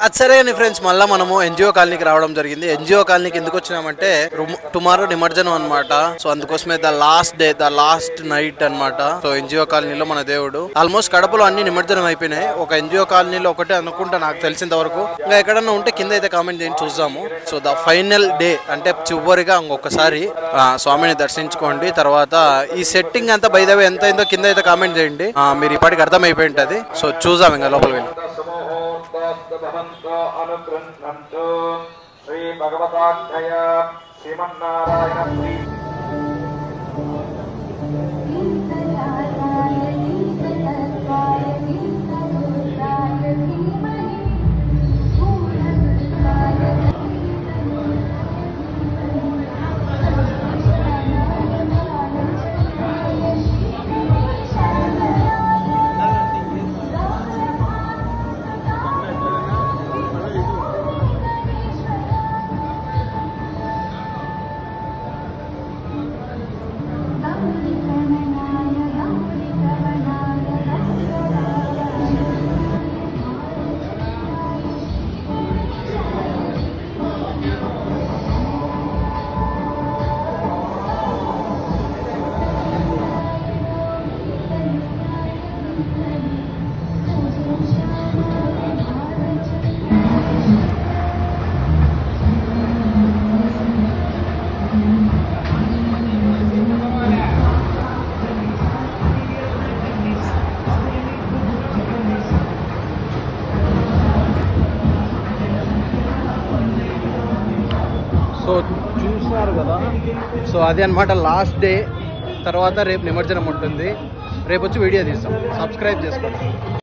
అది సరే అని ఫ్రెండ్స్, మళ్ళీ మనము ఎన్జిఓ కాలనీకి రావడం జరిగింది. ఎన్జిఓ కాలనీకి ఎందుకు వచ్చినామంటే టుమారో నిమజ్జనం అనమాట. సో అందుకోసమే the last day, the last night అనమాట. సో ఎన్జిఓ కాలనీలో మన దేవుడు ఆల్మోస్ట్ కడపలో అన్ని నిమజ్జనం అయిపోయినాయి. ఒక ఎన్జిఓ కాలనీలో ఒకటే అనుకుంటా నాకు తెలిసినంత వరకు. ఇంకా ఎక్కడన్నా ఉంటే కింద అయితే కామెంట్ చేయండి, చూద్దాము. సో ద ఫైనల్ డే అంటే చివరిగా ఇంకొకసారి స్వామిని దర్శించుకోండి. తర్వాత ఈ సెట్టింగ్ అంతా బై ద వే ఎంత అయిందో కింద అయితే కామెంట్ చేయండి. మీరు ఇప్పటికి అర్థమైపోయి ఉంటుంది. సో చూద్దాం ఇంకా లోపలికి వెళ్ళి. అనుగృహ్ణంతు శ్రీ భగవతాఖ్యయ శ్రీమన్నారాయణ శ్రీ సో చూస్తున్నారు కదా. సో అది అనమాట లాస్ట్ డే. తర్వాత రేపు నిమజ్జనం ఉంటుంది. రేపు వచ్చి వీడియో తీస్తాం. సబ్స్క్రైబ్ చేసుకోండి.